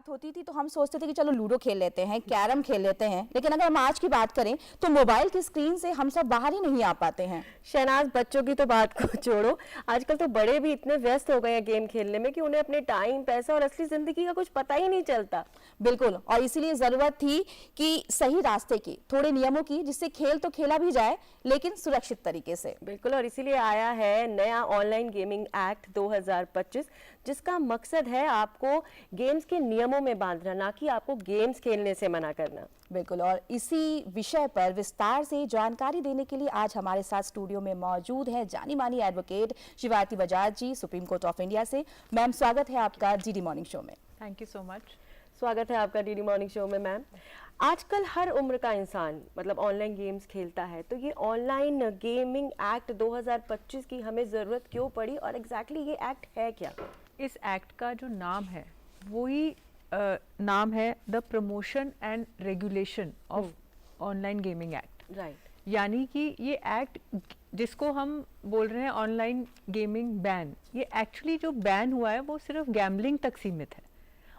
बात होती थी तो हम सोचते थे कि चलो लूडो खेल लेते हैं, कैरम खेल लेते हैं, लेकिन अगर हम आज की बात करें तो मोबाइल की स्क्रीन से हम सब बाहर ही नहीं आ पाते हैं। शहनाज, बच्चों की तो बात को छोड़ो, आजकल तो बड़े भी इतने व्यस्त हो गए हैं गेम खेलने में कि उन्हें अपने टाइम, पैसा और असली जिंदगी का कुछ पता ही नहीं चलता। बिल्कुल, और इसीलिए जरूरत थी कि सही रास्ते की, थोड़े नियमों की, जिससे खेल तो खेला भी जाए लेकिन सुरक्षित तरीके से। बिल्कुल, और इसीलिए आया है नया ऑनलाइन गेमिंग एक्ट 2025, जिसका मकसद है आपको गेम्स के नियमों में बांधना, ना कि आपको गेम्स खेलने से मना करना। बिल्कुल, और इसी विषय पर विस्तार से जानकारी देने के लिए आज हमारे साथ स्टूडियो में मौजूद है जानी मानी advocate Shivayati Bajaj ji, supreme court of India से। मैम, स्वागत है आपका डीडी मॉर्निंग शो में। Thank you so much. स्वागत है आपका डीडी मॉर्निंग शो में। मैम, आजकल हर उम्र का इंसान मतलब ऑनलाइन गेम्स खेलता है, तो ये ऑनलाइन गेमिंग एक्ट 2025 की हमें ज़रूरत क्यों पड़ी और एग्जैक्टली ये एक्ट है क्या? इस एक्ट का जो नाम है वही नाम है the promotion and regulation of online gaming act. Right. यानी कि ये एक्ट जिसको हम बोल रहे हैं ऑनलाइन गेमिंग बैन, ये एक्चुअली जो बैन हुआ है वो सिर्फ गैम्बलिंग तक सीमित है,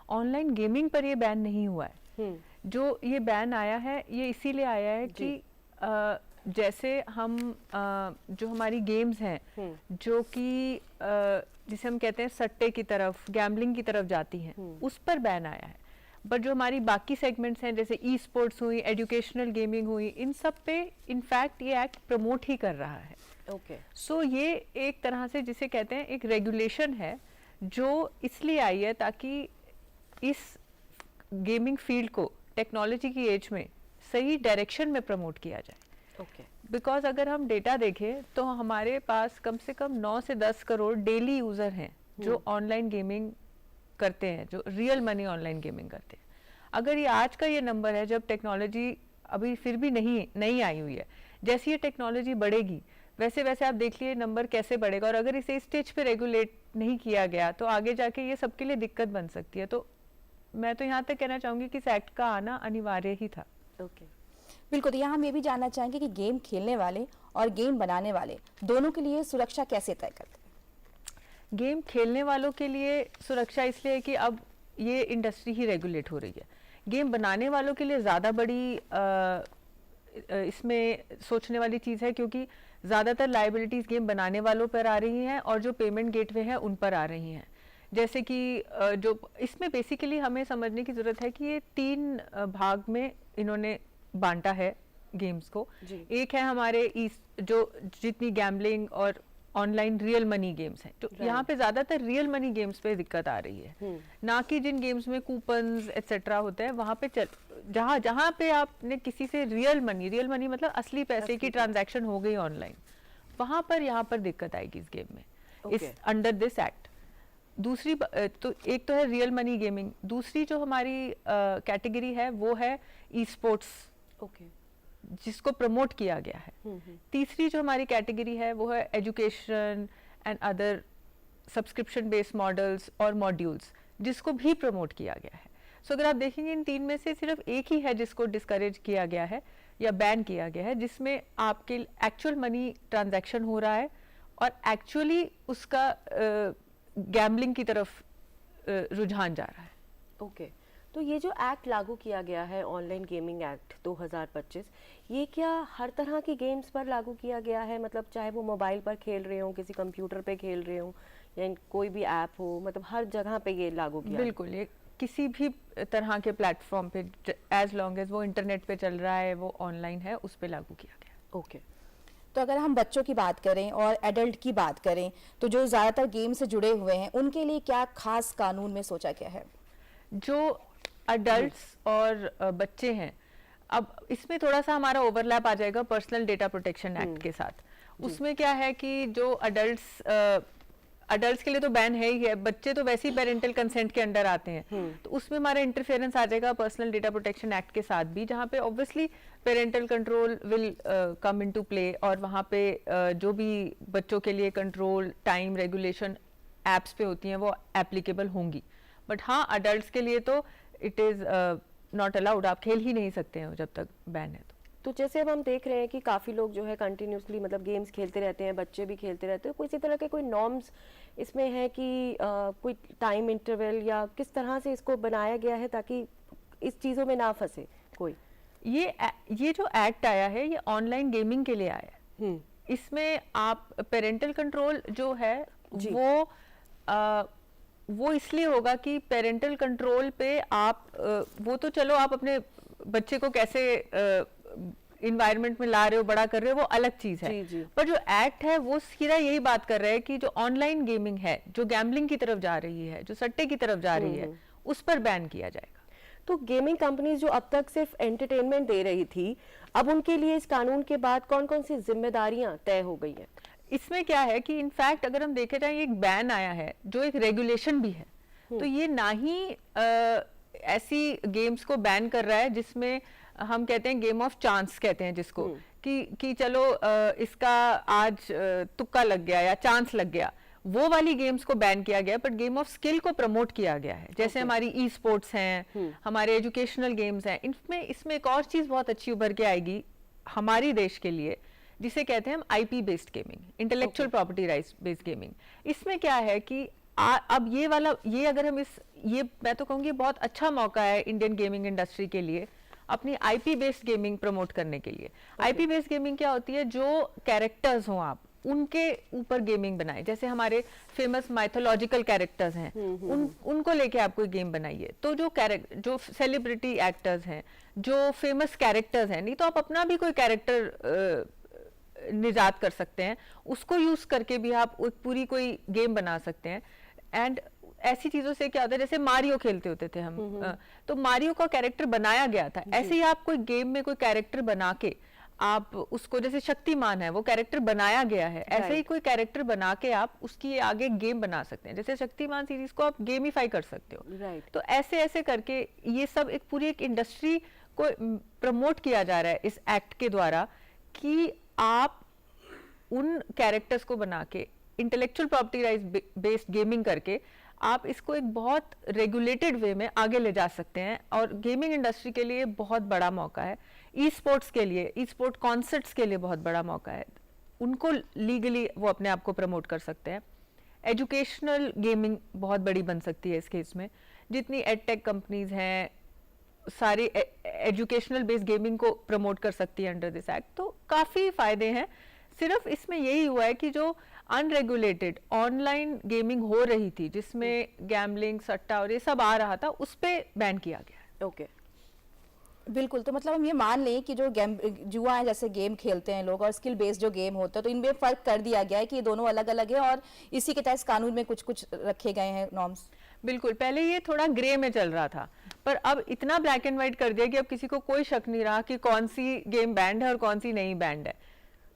ऑनलाइन गेमिंग पर ये बैन नहीं हुआ है। जो ये बैन आया है ये इसीलिए आया है कि जैसे हम जो हमारी गेम्स हैं जो कि जिसे हम कहते हैं सट्टे की तरफ, गैम्बलिंग की तरफ जाती हैं, उस पर बैन आया है। बट जो हमारी बाकी सेगमेंट्स हैं जैसे ई स्पोर्ट्स हुई, एजुकेशनल गेमिंग हुई, इन सब पे इनफैक्ट ये एक्ट प्रमोट ही कर रहा है। ओके। सो ये एक तरह से जिसे कहते हैं एक रेगुलेशन है जो इसलिए आई है ताकि इस गेमिंग फील्ड को टेक्नोलॉजी की एज में सही डायरेक्शन में प्रमोट किया जाए। ओके। बिकॉज अगर हम डेटा देखें तो हमारे पास कम से कम 9 से 10 करोड़ डेली यूज़र हैं जो ऑनलाइन गेमिंग करते हैं, जो रियल मनी ऑनलाइन गेमिंग करते हैं। अगर ये आज का ये नंबर है, जब टेक्नोलॉजी अभी फिर भी नहीं आई हुई है, जैसी ये टेक्नोलॉजी बढ़ेगी वैसे वैसे आप देख लिए नंबर कैसे बढ़ेगा, और अगर इसे इस स्टेज पे रेगुलेट नहीं किया गया तो आगे जाके ये सबके लिए दिक्कत बन सकती है। तो मैं तो यहाँ तक कहना चाहूँगी कि इस एक्ट का आना अनिवार्य ही था। ओके। बिल्कुल, यहाँ हम ये भी जानना चाहेंगे कि गेम खेलने वाले और गेम बनाने वाले दोनों के लिए सुरक्षा कैसे तय करते हैं? गेम खेलने वालों के लिए सुरक्षा इसलिए है कि अब ये इंडस्ट्री ही रेगुलेट हो रही है। गेम बनाने वालों के लिए ज़्यादा बड़ी इसमें सोचने वाली चीज़ है, क्योंकि ज़्यादातर लायबिलिटीज़ गेम बनाने वालों पर आ रही हैं और जो पेमेंट गेटवे हैं उन पर आ रही हैं। जैसे कि जो इसमें बेसिकली हमें समझने की ज़रूरत है कि ये 3 भाग में इन्होंने बांटा है गेम्स को। एक है हमारे जो जितनी गैम्बलिंग और ऑनलाइन रियल मनी गेम्स हैं, तो यहाँ पे ज्यादातर रियल मनी गेम्स पे दिक्कत आ रही है, ना कि जिन गेम्स में कूपन्स एक्सेट्रा होते हैं वहाँ पे जहाँ पे आपने किसी से रियल मनी मतलब असली पैसे की ट्रांजैक्शन हो गई ऑनलाइन, वहाँ पर यहाँ पर दिक्कत आएगी इस गेम में, इस अंडर दिस एक्ट। दूसरी तो एक तो है रियल मनी गेमिंग, दूसरी जो हमारी कैटेगरी है वो है ई स्पोर्ट्स, जिसको प्रमोट किया गया है। तीसरी जो हमारी कैटेगरी है वो है education and other subscription based models और मॉड्यूल्स, जिसको भी प्रमोट किया गया है। सो अगर आप देखेंगे इन 3 में से सिर्फ एक ही है जिसको डिस्करेज किया गया है या बैन किया गया है, जिसमें आपके एक्चुअल मनी ट्रांजैक्शन हो रहा है और एक्चुअली उसका गैम्बलिंग की तरफ रुझान जा रहा है। ओके। तो ये जो एक्ट लागू किया गया है ऑनलाइन गेमिंग एक्ट 2025, ये क्या हर तरह की गेम्स पर लागू किया गया है? मतलब चाहे वो मोबाइल पर खेल रहे हो, किसी कंप्यूटर पे खेल रहे हो, या कोई भी ऐप हो, मतलब हर जगह पे ये लागू किया? बिल्कुल, ये किसी भी तरह के प्लेटफॉर्म पे एज लॉन्ग एज वो इंटरनेट पे चल रहा है, वो ऑनलाइन है, उस पे लागू किया गया। ओके। तो अगर हम बच्चों की बात करें और एडल्ट की बात करें तो जो ज़्यादातर गेम से जुड़े हुए हैं उनके लिए क्या खास कानून में सोचा गया है? जो अडल्ट्स और बच्चे हैं, अब इसमें थोड़ा सा हमारा ओवरलैप आ जाएगा पर्सनल डेटा प्रोटेक्शन एक्ट के साथ। उसमें क्या है कि जो अडल्ट्स के लिए तो बैन है ही है, बच्चे तो वैसे ही पेरेंटल कंसेंट के अंडर आते हैं, तो उसमें हमारा इंटरफेरेंस आ जाएगा पर्सनल डेटा प्रोटेक्शन एक्ट के साथ भी, जहाँ पे obviously parental control will come into play, और वहाँ पे जो भी बच्चों के लिए कंट्रोल टाइम रेगुलेशन एप्स पे होती हैं वो एप्लीकेबल होंगी। बट हाँ, अडल्ट्स के लिए तो इट इज़ नॉट अलाउड, आप खेल ही नहीं सकते हैं जब तक बैन है। तो जैसे अब हम देख रहे हैं कि काफ़ी लोग जो है कंटिन्यूसली मतलब गेम्स खेलते रहते हैं, बच्चे भी खेलते रहते हैं, कोई इसी तरह के कोई नॉर्म्स इसमें है कि कोई टाइम इंटरवल या किस तरह से इसको बनाया गया है ताकि इस चीज़ों में ना फंसे कोई? ये जो एक्ट आया है ये ऑनलाइन गेमिंग के लिए आया है। इसमें आप पेरेंटल कंट्रोल जो है जी। वो इसलिए होगा कि पेरेंटल कंट्रोल पे आप वो तो चलो आप अपने बच्चे को कैसे इन्वायरमेंट में ला रहे हो, बड़ा कर रहे हो, वो अलग चीज है। जी, जी। पर जो एक्ट है वो सीधा यही बात कर रहा है कि जो ऑनलाइन गेमिंग है, जो गैम्बलिंग की तरफ जा रही है, जो सट्टे की तरफ जा रही है, उस पर बैन किया जाएगा। तो गेमिंग कंपनीज जो अब तक सिर्फ एंटरटेनमेंट दे रही थी, अब उनके लिए इस कानून के बाद कौन कौन सी जिम्मेदारियां तय हो गई हैं? इसमें क्या है कि इनफैक्ट अगर हम देखे जाए, एक बैन आया है जो एक रेगुलेशन भी है, तो ये ना ही ऐसी गेम्स को बैन कर रहा है जिसमें हम कहते हैं गेम ऑफ चांस कहते हैं जिसको, कि चलो इसका आज तुक्का लग गया या चांस लग गया, वो वाली गेम्स को बैन किया गया। बट गेम ऑफ स्किल को प्रमोट किया गया है, जैसे हमारी ई स्पोर्ट्स हैं, हमारे एजुकेशनल गेम्स हैं। इसमें एक और चीज बहुत अच्छी उभर के आएगी हमारी देश के लिए, जिसे कहते हैं हम IP based gaming, intellectual property rights based gaming. इसमें क्या है कि अब ये अगर हम ये मैं तो कहूँगी बहुत अच्छा मौका है इंडियन गेमिंग इंडस्ट्री के लिए अपनी आईपी बेस्ड गेमिंग प्रमोट करने के लिए। आईपी बेस्ड गेमिंग क्या होती है? जो कैरेक्टर्स हों आप उनके ऊपर गेमिंग बनाए, जैसे हमारे फेमस माइथोलॉजिकल कैरेक्टर्स हैं, उनको लेके आप कोई गेम बनाइए। तो जो सेलिब्रिटी एक्टर्स हैं, जो फेमस कैरेक्टर्स हैं, नहीं तो आप अपना भी कोई कैरेक्टर निजात कर सकते हैं, उसको यूज करके भी आप पूरी कोई गेम बना सकते हैं। एंड ऐसी चीजों से क्या होता है, जैसे मारियो खेलते होते थे हम, तो मारियो का कैरेक्टर बनाया गया था, ऐसे ही आप कोई गेम में कोई कैरेक्टर बना के आप उसको, जैसे शक्तिमान है वो कैरेक्टर बनाया गया है, ऐसे ही कोई कैरेक्टर बना के आप उसकी आगे गेम बना सकते हैं। जैसे शक्तिमान सीरीज को आप गेमिफाई कर सकते हो। तो ऐसे ऐसे करके ये सब एक पूरी एक इंडस्ट्री को प्रमोट किया जा रहा है इस एक्ट के द्वारा, कि आप उन कैरेक्टर्स को बना के intellectual property rights based gaming करके आप इसको एक बहुत रेगुलेटेड वे में आगे ले जा सकते हैं। और गेमिंग इंडस्ट्री के लिए बहुत बड़ा मौका है, ई स्पोर्ट्स के लिए, ई स्पोर्ट कॉन्सर्ट्स के लिए बहुत बड़ा मौका है। उनको लीगली वो अपने आप को प्रमोट कर सकते हैं। एजुकेशनल गेमिंग बहुत बड़ी बन सकती है इस केस में। जितनी एडटेक कंपनीज हैं सारी एजुकेशनल बेस्ड गेमिंग को प्रमोट कर सकती है अंडर दिस एक्ट। तो काफ़ी फायदे हैं। सिर्फ इसमें यही हुआ है कि जो अनरेगुलेटेड ऑनलाइन गेमिंग हो रही थी, जिसमें गैम्बलिंग, सट्टा और ये सब आ रहा था, उस पे बैन किया गया है। ओके, बिल्कुल। तो मतलब हम ये मान लें कि जो जुआ है, जैसे गेम खेलते हैं लोग, और स्किल बेस्ड जो गेम होता है, तो इनमें फर्क कर दिया गया है कि ये दोनों अलग अलग है, और इसी के तहत कानून में कुछ कुछ रखे गए हैं नॉर्म्स। बिल्कुल, पहले ये थोड़ा ग्रे में चल रहा था, पर अब इतना ब्लैक एंड व्हाइट कर दिया कि अब किसी को कोई शक नहीं रहा कि कौन सी गेम बैंड है और कौन सी नहीं बैंड है।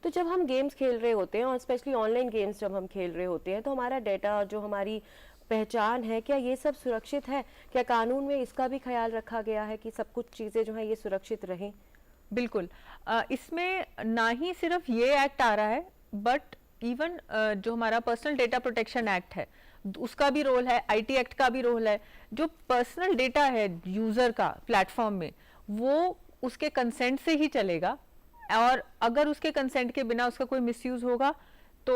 तो जब हम गेम्स खेल रहे होते हैं, और स्पेशली ऑनलाइन गेम्स जब हम खेल रहे होते हैं, तो हमारा डेटा, जो हमारी पहचान है, क्या ये सब सुरक्षित है? क्या कानून में इसका भी ख्याल रखा गया है कि सब कुछ चीज़ें जो हैं ये सुरक्षित रहें? बिल्कुल, इसमें ना ही सिर्फ ये एक्ट आ रहा है, बट इवन जो हमारा पर्सनल डेटा प्रोटेक्शन एक्ट है उसका भी रोल है, आईटी एक्ट का भी रोल है। जो पर्सनल डेटा है यूजर का प्लेटफॉर्म में, वो उसके कंसेंट से ही चलेगा, और अगर उसके कंसेंट के बिना उसका कोई मिसयूज होगा तो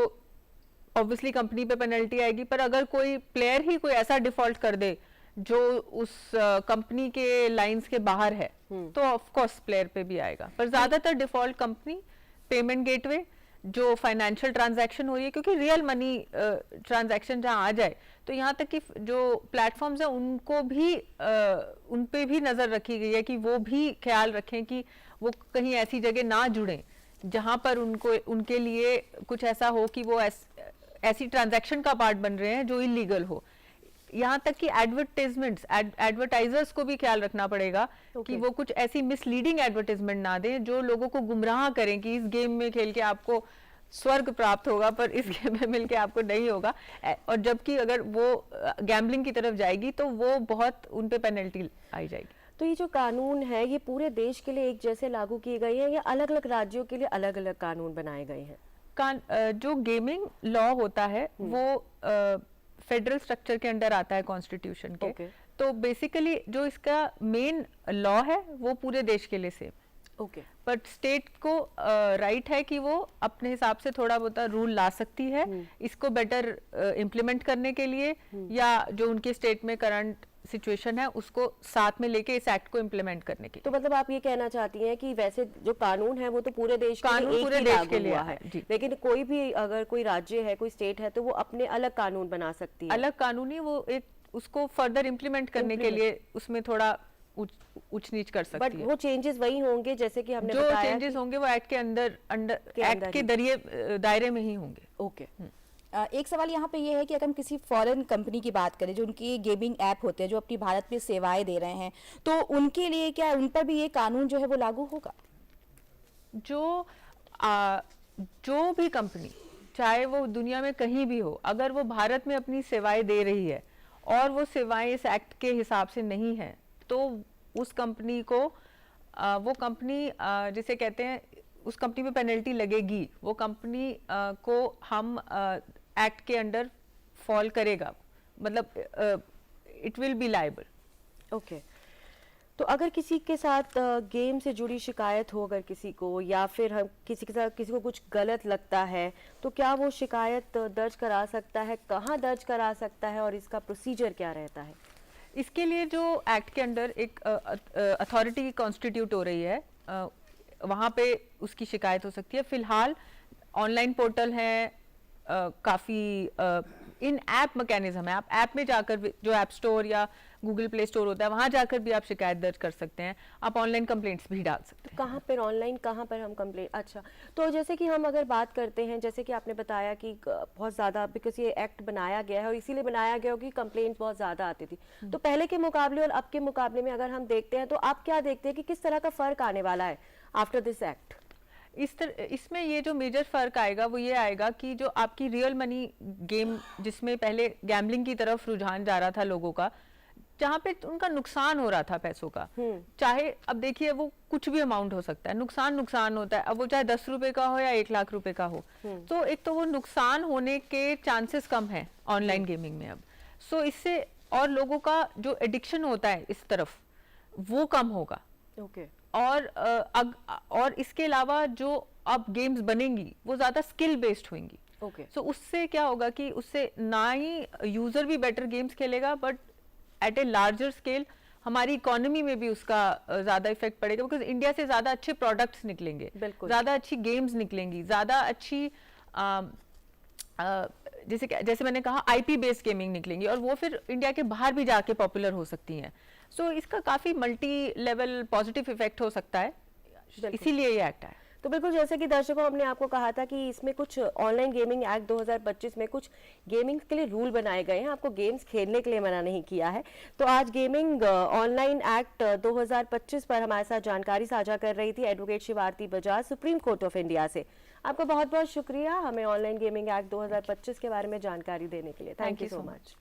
ऑब्वियसली कंपनी पे पेनल्टी आएगी। पर अगर कोई प्लेयर ही कोई ऐसा डिफॉल्ट कर दे जो उस कंपनी के लाइंस के बाहर है, तो ऑफ कोर्स प्लेयर पे भी आएगा। पर ज्यादातर डिफॉल्ट कंपनी, पेमेंट गेटवे, जो फाइनेंशियल ट्रांजैक्शन हो रही है, क्योंकि रियल मनी ट्रांजैक्शन जहाँ आ जाए, तो यहाँ तक कि जो प्लेटफॉर्म्स हैं उनको भी उन पे भी नजर रखी गई है कि वो भी ख्याल रखें कि वो कहीं ऐसी जगह ना जुड़ें जहाँ पर उनके लिए कुछ ऐसा हो कि वो ऐसी ट्रांजैक्शन का पार्ट बन रहे हैं जो इलीगल हो। यहाँ तक कि एडवर्टाइजर्स को भी ख्याल रखना पड़ेगा कि वो कुछ ऐसी मिसलीडिंग एडवर्टाइजमेंट ना दें जो लोगों को गुमराह करें कि इस गेम में खेल के आपको स्वर्ग प्राप्त होगा, पर इस गेम में मिलके आपको नहीं होगा। और जबकि अगर वो गैम्बलिंग की तरफ जाएगी तो वो बहुत उन पे पेनल्टी आई जाएगी। तो ये जो कानून है, ये पूरे देश के लिए एक जैसे लागू किए गए हैं या अलग अलग राज्यों के लिए अलग अलग कानून बनाए गए हैं? जो गेमिंग लॉ होता है वो फेडरल स्ट्रक्चर के अंडर आता है कॉन्स्टिट्यूशन के। तो बेसिकली जो इसका मेन लॉ है वो पूरे देश के लिए सेम। ओके बट स्टेट को राइट है कि वो अपने हिसाब से थोड़ा बहुत रूल ला सकती है इसको बेटर इम्प्लीमेंट करने के लिए, या जो उनके स्टेट में करंट सिचुएशन है उसको साथ में लेके इस एक्ट को इम्प्लीमेंट करने के लिए। तो मतलब आप ये कहना चाहती हैं कि वैसे जो कानून है वो तो पूरे देश के कानून लिए एक पूरे ही देश लागू के लिए हुआ है, जी। लेकिन कोई भी अगर कोई राज्य है, कोई स्टेट है, तो वो अपने अलग कानून बना सकती है। अलग कानूनी वो एक उसको फर्दर इम्प्लीमेंट करने के लिए उसमें थोड़ा उच नीच कर बट सकती है। वो चेंजेस वही होंगे जैसे कि हमने जो बताया चेंजेस होंगे वो एक्ट के अंदर एक्ट के ही। दायरे में ही होंगे। ओके एक सवाल यहाँ पे ये है कि अगर हम किसी फॉरेन कंपनी की बात करें जो उनकी गेमिंग ऐप होते हैं जो अपनी भारत में सेवाएं दे रहे हैं, तो उनके लिए क्या उन पर भी ये कानून जो है वो लागू होगा? जो भी कंपनी चाहे वो दुनिया में कहीं भी हो, अगर वो भारत में अपनी सेवाएं दे रही है और वो सेवाएं इस एक्ट के हिसाब से नहीं है, तो उस कंपनी को वो कंपनी जिसे कहते हैं उस कंपनी पे पेनल्टी लगेगी। वो कंपनी को हम एक्ट के अंडर फॉल करेगा, मतलब it will be liable. Okay तो अगर किसी के साथ गेम से जुड़ी शिकायत हो अगर किसी को, या फिर हम किसी के साथ किसी को कुछ गलत लगता है, तो क्या वो शिकायत दर्ज करा सकता है? कहाँ दर्ज करा सकता है और इसका प्रोसीजर क्या रहता है? इसके लिए जो एक्ट के अंडर एक अथॉरिटी कॉन्स्टिट्यूट हो रही है, वहाँ पे उसकी शिकायत हो सकती है। फिलहाल ऑनलाइन पोर्टल है, काफ़ी इन ऐप मैकेनिज्म है। आप ऐप में जाकर जो ऐप स्टोर या गूगल प्ले स्टोर होता है वहाँ जाकर भी आप शिकायत दर्ज कर सकते हैं। आप ऑनलाइन कंप्लेंट्स भी डाल सकते हैं। कहाँ पर ऑनलाइन, कहाँ पर हम कंप्लेंट? अच्छा, तो जैसे कि हम अगर बात करते हैं, जैसे कि आपने बताया कि बहुत ज़्यादा बिकॉज ये एक्ट बनाया गया है और इसीलिए बनाया गया हो कि कंप्लेंट्स बहुत ज़्यादा आती थी, तो पहले के मुकाबले और अब के मुकाबले में अगर हम देखते हैं तो आप क्या देखते हैं कि किस तरह का फ़र्क आने वाला है आफ्टर दिस एक्ट? इसमें ये जो मेजर फर्क आएगा वो ये आएगा कि जो आपकी रियल मनी गेम, जिसमें पहले गैम्बलिंग की तरफ रुझान जा रहा था लोगों का, जहाँ पे उनका नुकसान हो रहा था पैसों का, चाहे अब देखिए वो कुछ भी अमाउंट हो सकता है, नुकसान होता है, अब वो चाहे 10 रुपए का हो या 1 लाख रुपए का हो, तो एक तो वो नुकसान होने के चांसेस कम है ऑनलाइन गेमिंग में अब। सो इससे और लोगों का जो एडिक्शन होता है इस तरफ वो कम होगा। ओके और इसके अलावा जो अब गेम्स बनेंगी वो ज्यादा स्किल बेस्ड होंगी। ओके सो उससे क्या होगा कि उससे ना ही यूजर भी बेटर गेम्स खेलेगा, but at a larger scale हमारी इकोनॉमी में भी उसका ज्यादा इफेक्ट पड़ेगा, बिकॉज इंडिया से ज्यादा अच्छे प्रोडक्ट्स निकलेंगे, ज्यादा अच्छी गेम्स निकलेंगी, ज्यादा अच्छी जैसे मैंने कहा आईपी बेस्ड गेमिंग निकलेंगी, और वो फिर इंडिया के बाहर भी जाके पॉपुलर हो सकती हैं। सो इसका काफी मल्टी लेवल पॉजिटिव इफेक्ट हो सकता है, इसीलिए ये एक्ट है। तो बिल्कुल जैसे कि दर्शकों हमने आपको कहा था कि इसमें कुछ ऑनलाइन गेमिंग एक्ट 2025 में कुछ गेमिंग के लिए रूल बनाए गए हैं, आपको गेम्स खेलने के लिए मना नहीं किया है। तो आज गेमिंग ऑनलाइन एक्ट 2025 पर हमारे साथ जानकारी साझा कर रही थी advocate Shivarati Bajaj, supreme court of India से। आपका बहुत बहुत शुक्रिया हमें ऑनलाइन गेमिंग एक्ट 2025 के बारे में जानकारी देने के लिए। Thank you so much.